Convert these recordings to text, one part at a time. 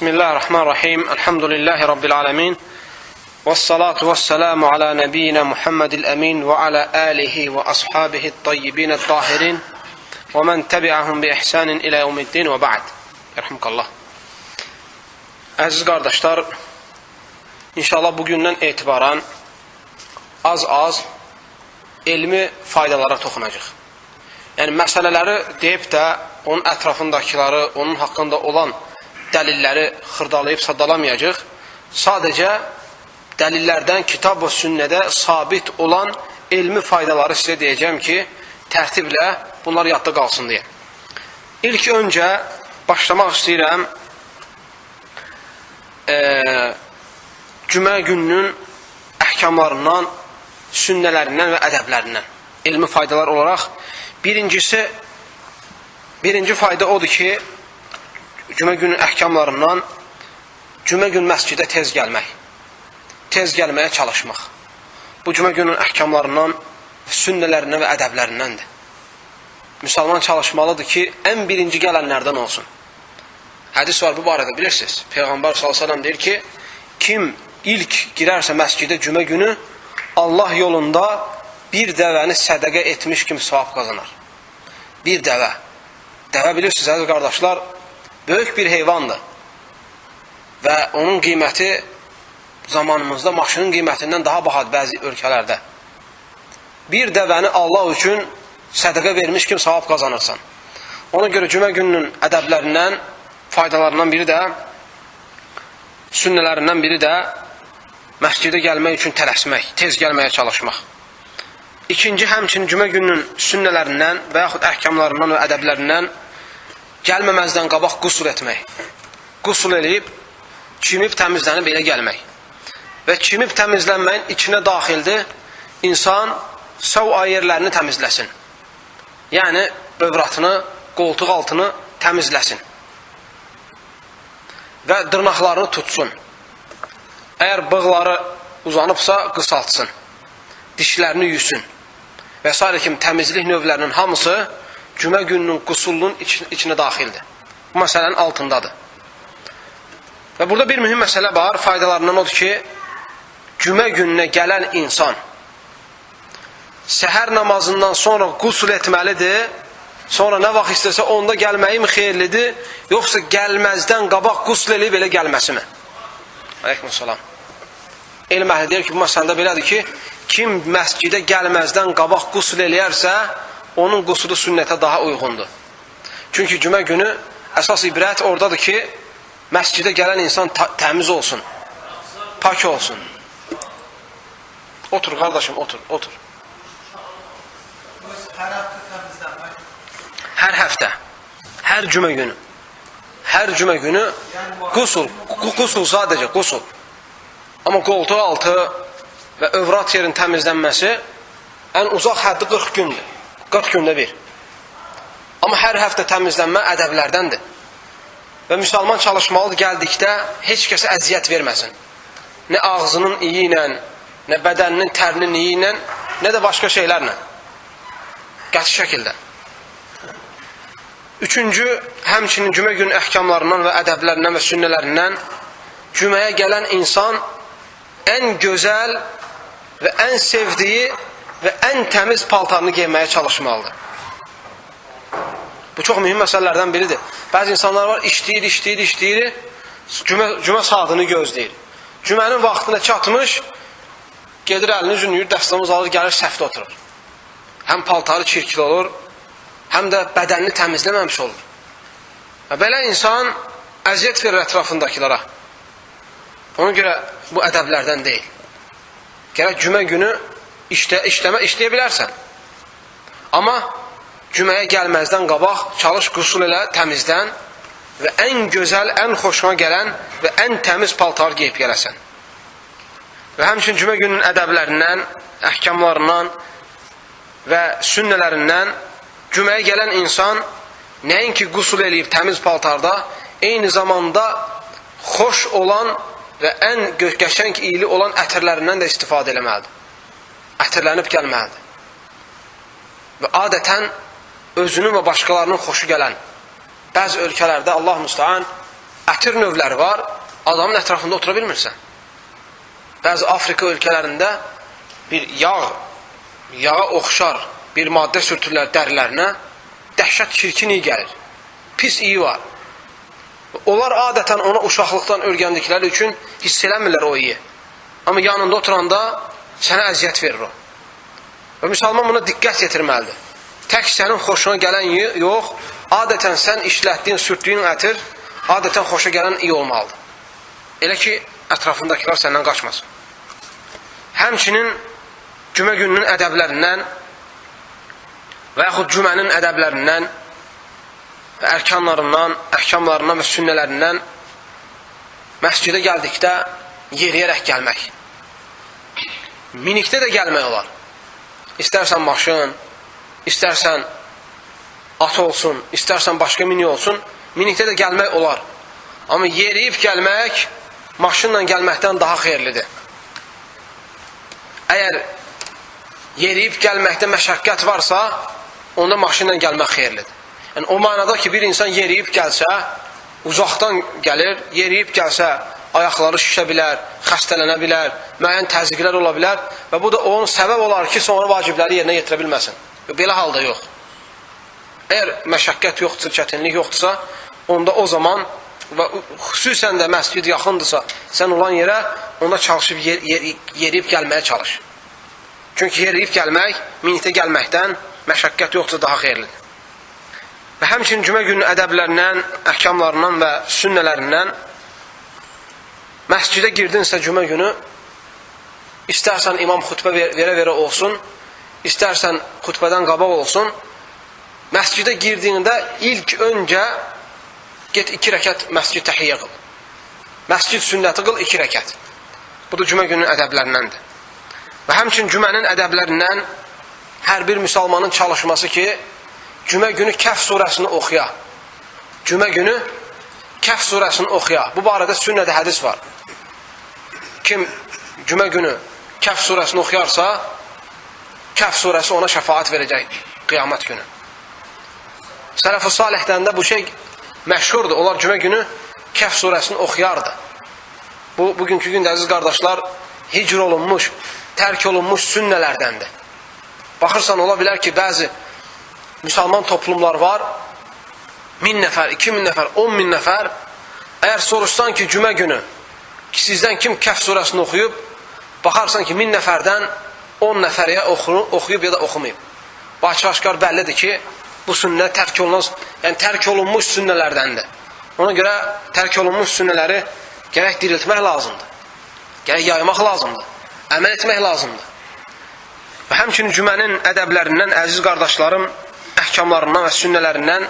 Bismillahirrahmanirrahim. Elhamdülillahi Rabbil alemin. Vessalatu vesselamu ala nebiyyina Muhammedil emin ve ala alihi ve ashabihi tayyibin tahirin ve men tebi'ahum bi ihsanin ila yevmiddin ve ba'd. Yerhamukallah. Əziz qardaşlar, inşallah bugündən etibarən az elmi faydalara toxunacaq. Yəni, məsələləri deyib də onun ətrafındakiləri, onun haqqında olan dəlilləri xırdalayıb sadalamayacaq. Sadəcə dəlillərdən kitab və sünnədə sabit olan elmi faydaları sizə deyəcəm ki, tərtiblə bunlar yadda qalsın deyə. İlk öncə başlamaq istəyirəm cümə gününün əhkamlarından, sünnələrindən və ədəblərindən elmi faydalar olaraq birinci fayda odur ki, cümə günün əhkamlarından cümə gün məscidə tez gəlməyə çalışmaq. Bu cümə günün əhkamlarından, sünnələrindən və ədəblərindəndir. Müsəlman çalışmalıdır ki, ən birinci gələnlərdən olsun. Hədis var bu barədə, bilirsiniz. Peyğəmbər s.ə.v deyir ki, kim ilk girərsə məscidə cümə günü, Allah yolunda bir dəvəni sədəqə etmiş kimi savab qazanar. Bir dəvə. Dəvə bilirsiniz, əziz qardaşlar, böyük bir heyvandır. Və onun qiyməti zamanımızda maşının qiymətindən daha bahadır bəzi ölkələrdə. Bir dəvəni Allah üçün sədəqə vermiş kimi savab qazanırsan. Ona görə cümə gününün ədəblərindən, faydalarından biri də, sünnələrindən biri də məscidə gəlmək üçün tələsmək, tez gəlməyə çalışmaq. İkinci, həmçinin cümə gününün sünnələrindən və yaxud əhkamlarından və ədəblərindən gəlməməzdən qabaq qusul etmək. Qusul eləyib, çimib, təmizlənib elə gəlmək. Və çimib təmizlənməyin içinə daxildir, insan səv yerlərini təmizləsin. Yəni, övratını, qoltuq altını təmizləsin. Və dırnaqlarını tutsun. Əgər bığları uzanıbsa, qısaltsın. Dişlərini yüsün. Və s. kimi təmizlik növlərinin hamısı cümə gününün qusullunun içinə daxildir. Bu məsələnin altındadır. Və burada bir mühüm məsələ var, faydalarından odur ki, cümə gününə gələn insan səhər namazından sonra qusul etməlidir, sonra nə vaxt istəsə onda gəlməyi mi xeyirlidir, yoxsa gəlməzdən qabaq qusul eləyib elə gəlməsi mi? Aleykümselam. Elm əhli deyir ki, bu məsələdə belədir ki, kim məscidə gəlməzdən qabaq qusul eləyərsə, onun qusulu sünnətə daha uyğundur. Çünki cümə günü əsas ibrət oradadır ki, məscidə gələn insan təmiz olsun, pak olsun. Otur qardaşım, otur. Hər həftə, hər cümə günü qusul sadəcə qusul. Amma qoltuq altı və övrat yerin təmizlənməsi ən uzaq həddi 40 gündür. 40 gündə bir. Amma hər həftə təmizlənmə ədəblərdəndir. Və müsəlman çalışmalıdır gəldikdə heç kəsə əziyyət verməsin. Nə ağzının iyi ilə, nə bədəninin tərinin iyi ilə, nə də başqa şeylərlə. Qəti şəkildə. Üçüncü, həmçinin cümə günün əhkamlarından və ədəblərindən və sünnələrindən cüməyə gələn insan ən gözəl və ən sevdiyi və ən təmiz paltarını geyməyə çalışmalıdır. Bu çox mühüm məsələlərdən biridir. Bəzi insanlar var, işləyir, cümə saatını gözləyir. Cümənin vaxtına çatmış, gedir əlini üzünü yuyur, dəstəmaz alır, gəlir səhvdə oturur. Həm paltarı çirkli olur, həm də bədənini təmizləməmiş olur. Və belə insan əziyyət verir ətrafındakilara. Ona görə bu ədəblərdən deyil. Gərək cümə günü işləyə bilərsən. Amma cüməyə gəlməzdən qabaq çalış, qusul elə, təmizdən və ən gözəl, ən xoşuna gələn və ən təmiz paltar geyib gələsən. Və həmçinin cümə gününün ədəblərindən, əhkamlarından və sünnələrindən cüməyə gələn insan nəinki qusul eləyib təmiz paltarda, eyni zamanda xoş olan və ən qəşəng iyili olan ətirlərindən də istifadə eləməlidir. Ətirlənib gəlməlidir. Və adətən özünün və başqalarının xoşu gələn bəzi ölkələrdə Allah müstəhan ətir növləri var, adamın ətrafında otura bilmirsən. Bəzi Afrika ölkələrində bir yağa oxşar bir maddə sürtürlər dərilərinə, dəhşət çirkin iyi gəlir. Pis iyi var. Onlar adətən ona uşaqlıqdan öyrəndikləri üçün hiss eləmirlər o iyi. Amma yanında oturanda sənə əziyyət verir o. Və müsəlman buna diqqət yetirməlidir. Tək sənin xoşuna gələn yox, adətən sən işlətdiyin, sürtdüyün ətir, adətən xoşa gələn iyi olmalıdır. Elə ki, ətrafındakılar səndən qaçmasın. Həmçinin cümə gününün ədəblərindən və yaxud cümənin ədəblərindən və ərkanlarından, əhkamlarından və sünnələrindən məscidə gəldikdə yeriyərək gəlmək. Minikdə də gəlmək olar. İstərsən maşın, istərsən at olsun, istərsən başqa minik olsun, minikdə də gəlmək olar. Amma yeriyib gəlmək maşınla gəlməkdən daha xeyirlidir. Əgər yeriyib gəlməkdə məşəqqət varsa, onda maşınla gəlmək xeyirlidir. Yəni, o manada ki, bir insan yeriyib gəlsə, uzaqdan gəlir, yeriyib gəlsə, ayaqları şişə bilər, xəstələnə bilər, müəyyən təzyiqlər ola bilər və bu da onun səbəb olar ki, sonra vacibləri yerinə yetirə bilməsin. Belə halda yox. Əgər məşəqqət yoxdursa, çətinlik yoxdursa, onda o zaman və xüsusən də məscid yaxındırsa, sən olan yerə, onda çalışıb yeriyib gəlməyə çalış. Çünki yeriyib gəlmək, minikdə gəlməkdən məşəqqət yoxdursa daha xeyirlidir. Və həmçinin cümə gününün ədəblərindən, əhkamlarından və sünnələrindən məscidə girdinsə cümə günü, istərsən imam xutbə verə-verə olsun, istərsən xutbədən qabaq olsun, məscidə girdiyində ilk öncə get 2 rəkət məscid təhiyyə qıl. Məscid sünnəti qıl 2 rəkət. Bu da cümə gününün ədəblərindəndir. Və həmçinin cümənin ədəblərindən hər bir müsəlmanın çalışması ki, cümə günü Kəhf surəsini oxuya. Cümə günü Kəhf surəsini oxuya. Bu barədə sünnədə hədis var. Kim cümə günü Kəhf surəsini oxuyarsa, Kəhf surəsi ona şəfaət verəcək qiyamət günü. Sələf-i salihdən də bu şey məşhurdur. Onlar cümə günü Kəhf surəsini oxuyardı. Bu, bugünkü gündə əziz qardaşlar, hicr olunmuş, tərk olunmuş sünnələrdəndir. Baxırsan, ola bilər ki, bəzi müsəlman toplumlar var, 1000 nəfər, 2000 nəfər, 10.000 nəfər. Əgər soruşsan ki, cümə günü ki, sizdən kim Kəhf surəsini oxuyub, baxarsan ki, 1000 nəfərdən 10 nəfəriyə oxuyub ya da oxumayıb. Bu açıq-aşkar bəllidir ki, bu sünnə tərk olunmuş sünnələrdəndir. Ona görə tərk olunmuş sünnələri gərək diriltmək lazımdır. Gərək yaymaq lazımdır. Əməl etmək lazımdır. Və həmçinin cümənin ədəblərindən, əziz qardaşlarım, əhkamlarından və sünnələrindən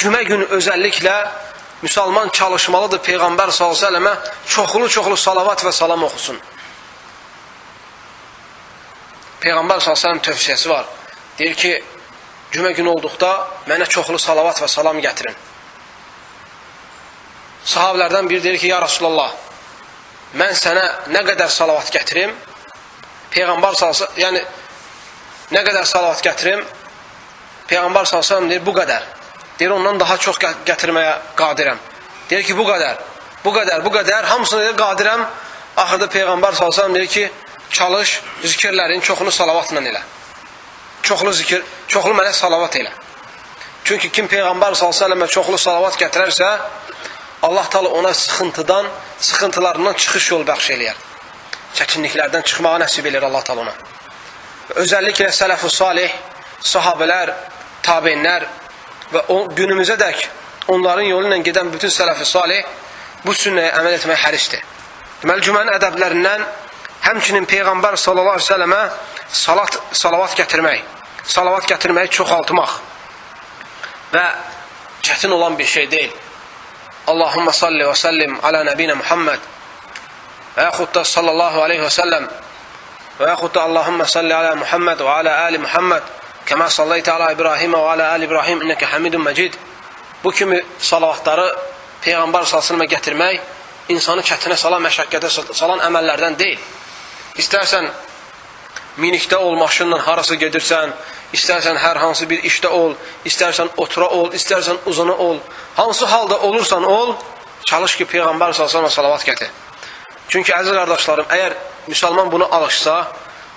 cümə günü özəlliklə müsəlman çalışmalıdır Peyğəmbər s.ə.və çoxlu salavat və salam oxusun. Peyğəmbər s.ə.v tövsiyəsi var. Deyir ki, cümə günü olduqda mənə çoxlu salavat və salam gətirin. Sahabələrdən biri deyir ki, ya Rasulallah, mən sənə nə qədər salavat gətirim? Peyğəmbər s.ə.v, yəni nə qədər salavat gətirim? Peyğəmbər s.ə.v deyir, bu qədər. Deyir, ondan daha çox gətirməyə qadirəm. Deyir ki, bu qədər. Hamısını deyir, qadirəm. Axırda Peyğəmbər s.ə.v deyir ki, çalış, zikirlərin çoxunu salavatla elə. Çoxlu mənə salavat elə. Çünki kim Peyğəmbər s.ə.və çoxlu salavat gətirərsə, Allah Teala ona sıxıntılarından çıxış yol bəxş eləyər. Çətinliklərdən çıxmağa nəsib eləyər Allah Teala ona. Özəlliklə sələf-i salih, sahabələr, tabinlər və günümüzə dək onların yolu ilə gedən bütün sələf-i salih bu sünnəyə əməl etmək hərisdir. Deməli, cümənin ədəblərindən həmçinin Peyğəmbər s.ə.və salavat gətirməyi çoxaltmaq və çətin olan bir şey deyil. Allahumma salli və səllim alə nəbinə Muhammed və yaxud da sallallahu aleyhi və səlləm və yaxud da Allahumma salli alə Muhammed və alə əli Muhammed kəmə sallaytə alə İbrahimə və alə əli İbrahim innəkə həmidun məcid. Bu kimi salavatları Peyğəmbər s.ə.və gətirmək insanı çətinə salan, məşəqqətə salan əməllərdən deyil. İstərsən minikdə ol, maşınla harası gedirsən, istərsən hər hansı bir işdə ol, istərsən otura ol, istərsən uzana ol, hansı halda olursan ol, çalış ki Peyğəmbər sallallahu salavat gətir. Çünki əziz qardaşlarım, əgər müsəlman bunu alışsa,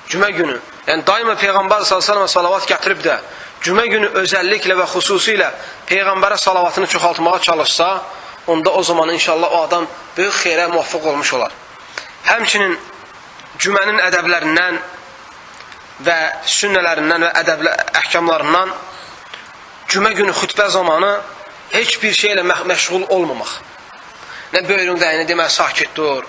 cümə günü, yəni daima Peyğəmbər sallallahu salavat gətirib də, cümə günü özəlliklə və xüsusilə Peyğəmbərə salavatını çoxaltmağa çalışsa, onda o zaman inşallah o adam böyük xeyrə muvaffaq olmuş olar. Həmçinin cümənin ədəblərindən və sünnələrindən və əhkamlarından cümə günü xütbə zamanı heç bir şeylə məşğul olmamaq. Nə böyrün dəyini demək sakit dur,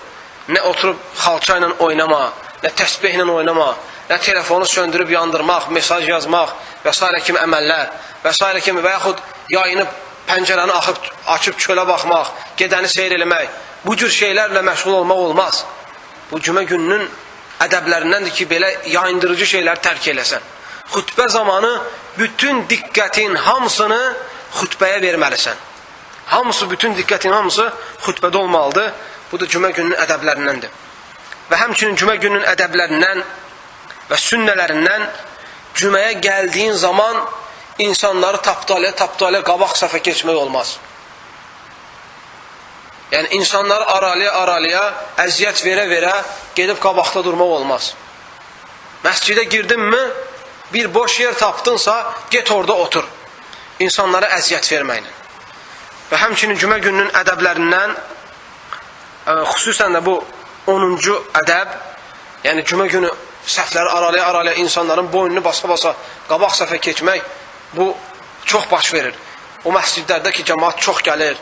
nə oturub xalça ilə oynama, nə təsbihlə oynama, nə telefonu söndürüb yandırmaq, mesaj yazmaq və s. kimi əməllər və s. kimi və yaxud yayınıb pəncərəni açıb çölə baxmaq, gedəni seyr eləmək, bu cür şeylərlə məşğul olmaq olmaz. Bu cümə gününün ədəblərindəndir ki, belə yayındırıcı şeylər tərk eləsən. Xütbə zamanı bütün diqqətin hamısını xütbəyə verməlisən. Bütün diqqətin hamısı xütbədə olmalıdır. Bu da cümə gününün ədəblərindəndir. Və həmçinin cümə gününün ədəblərindən və sünnələrindən cüməyə gəldiyin zaman insanları tapdalə qabaq səfə keçmək olmaz. Yəni insanları aralaya əziyyət verə gedib qabaqda durmaq olmaz. Məscidə girdin mi, bir boş yer tapdınsa, get orada otur. İnsanlara əziyyət verməklə. Və həmçinin cümə gününün ədəblərindən, xüsusən də bu 10-cu ədəb, yəni cümə günü səhvləri aralaya insanların boynunu basa qabaq səfə keçmək, bu çox baş verir. O məscidlərdə ki, cəmaat çox gəlir,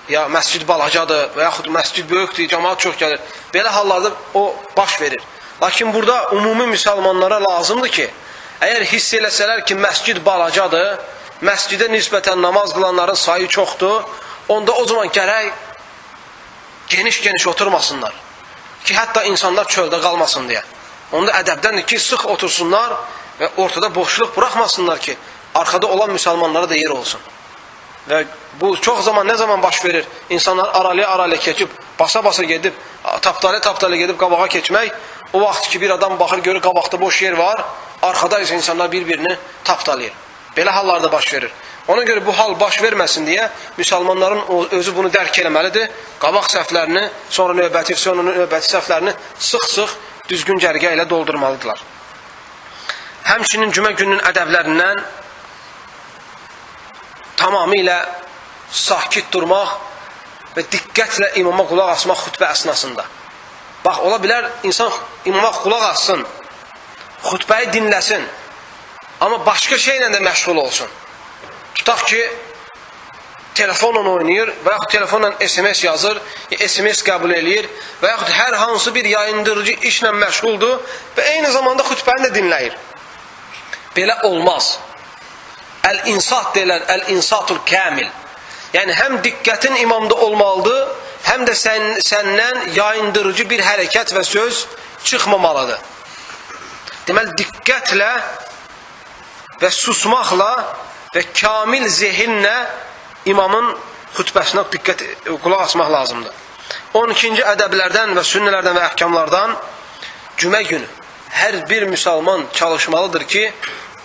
ya məscid balacadır və yaxud məscid böyükdür, cəmaat çox gəlir. Belə hallarda o baş verir. Lakin burada ümumi müsəlmanlara lazımdır ki, əgər hiss eləsələr ki, məscid balacadır, məscidə nisbətən namaz qılanların sayı çoxdur, onda o zaman gərək geniş oturmasınlar ki, hətta insanlar çöldə qalmasın deyə. Onda ədəbdəndir ki, sıx otursunlar və ortada boşluq buraxmasınlar ki, arkada olan müsəlmanlara da yer olsun. Və bu çox zaman nə zaman baş verir? İnsanlar aralaya keçib, basa gedib, tapdalə gedib qabağa keçmək, o vaxt ki, bir adam baxır, görür qabaqda boş yer var, arkada isə insanlar bir-birini tapdalayır. Belə hallarda baş verir. Ona görə bu hal baş verməsin deyə müsəlmanların özü bunu dərk eləməlidir. Qabaq səhvlərini, sonra növbəti səhvlərini sıx düzgün cərgə ilə doldurmalıdırlar. Həmçinin cümə gününün ədəblərindən tamamilə sakit durmaq və diqqətlə imama qulaq asmaq xütbə əsnasında. Bax, ola bilər insan imama qulaq assın, xütbəyi dinləsin, amma başqa şeylə də məşğul olsun. Tutaq ki, telefonla oynayır və yaxud telefonla SMS yazır, SMS qəbul eləyir və yaxud hər hansı bir yayındırıcı işlə məşğuldur və eyni zamanda xütbəni də dinləyir. Belə olmaz. Əl-insat deyilər, əl-insatul kəmil. Yəni, həm diqqətin imamda olmalıdır, həm də səndən yayındırıcı bir hərəkət və söz çıxmamalıdır. Deməli, diqqətlə və susmaqla və kamil zehinlə imamın xütbəsinə qulaq asmaq lazımdır. 12-ci ədəblərdən və sünnələrdən və əhkamlardan cümə günü hər bir müsəlman çalışmalıdır ki,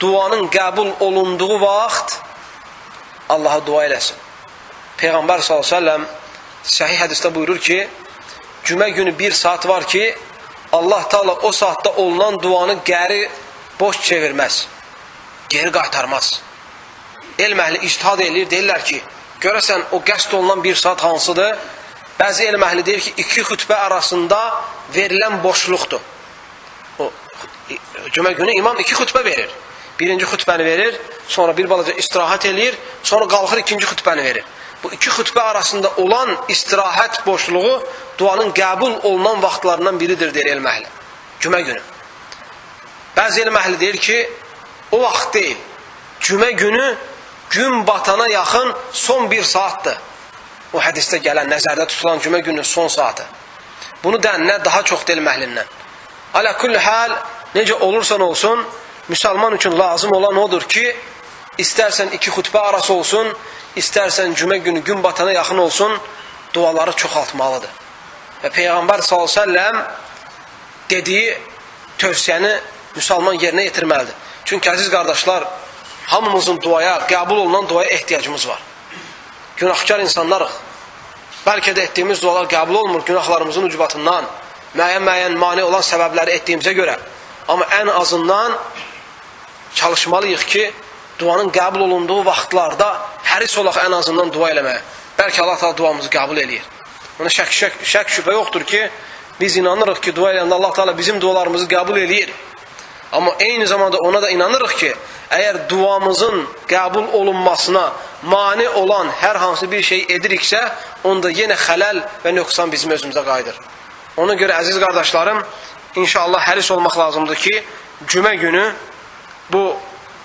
duanın qəbul olunduğu vaxt Allaha dua eləsin. Peyğəmbər s.ə.v səhih hədisdə buyurur ki, cümə günü bir saat var ki, Allah Teala o saatda olunan duanı geri boş çevirməz, geri qaytarmaz. Elm əhli ictihad eləyir, deyirlər ki, görəsən o qəsd olunan bir saat hansıdır? Bəzi elm əhli deyir ki, iki xütbə arasında verilən boşluqdur. Cümə günü imam iki xütbə verir. Birinci xütbəni verir, sonra bir balaca istirahət eləyir, sonra qalxır ikinci xütbəni verir. Bu iki xütbə arasında olan istirahət boşluğu duanın qəbul olunan vaxtlarından biridir, deyir elm əhli. Cümə günü. Bəzi elm əhli deyir ki, o vaxt deyil. Cümə günü gün batana yaxın son bir saatdır. O hədisdə gələn, nəzərdə tutulan cümə günün son saatı. Bunu dənlə daha çox elm əhlindən. Alə kulli hal, necə olursan olsun, müsəlman üçün lazım olan odur ki, istərsən iki xütbə arası olsun, istərsən cümə günü gün batana yaxın olsun, duaları çoxaltmalıdır. Və Peyğəmbər s.ə.v dediyi tövsiyəni müsəlman yerinə yetirməlidir. Çünki əziz qardaşlar, hamımızın duaya, qəbul olunan duaya ehtiyacımız var. Günahkar insanlarıq. bəlkə də etdiyimiz dualar qəbul olmur günahlarımızın ucubatından, müəyyən mane olan səbəbləri etdiyimizə görə. Amma ən azından çalışmalıyıq ki, duanın qəbul olunduğu vaxtlarda həris olaq ən azından dua eləməyə. Bəlkə Allah Teala duamızı qəbul eləyir. Ona şək şübhə yoxdur ki, biz inanırıq ki, dua eləyəndə Allah Teala bizim dualarımızı qəbul eləyir. Amma eyni zamanda ona da inanırıq ki, əgər duamızın qəbul olunmasına mane olan hər hansı bir şey ediriksə, onda yenə xələl və nöqsan bizim özümüzə qayıdır. Ona görə əziz qardaşlarım, inşallah həris olmaq lazımdır ki, cümə günü bu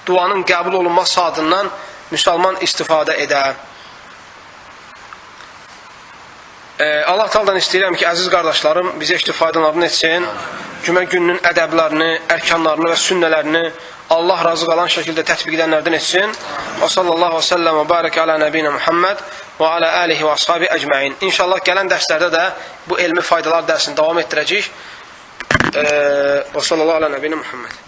duanın qəbul olunma saatından müsəlman istifadə edə. Allah Teala'dan istəyirəm ki, əziz qardaşlarım bizə faydalarını etsin. Cümə gününün ədəblərini, ərkanlarını və sünnələrini Allah razı qalan şəkildə tətbiq edənlərdən etsin. Və sallallahu və səlləm və barək alə nəbiyyə Muhammed və alə alihi və ashabi əcməin. İnşallah gələn dərslərdə də bu elmi faydalar dərsini davam etdirəcəyik. Və sallallahu alə nəbiyyə Muhammed.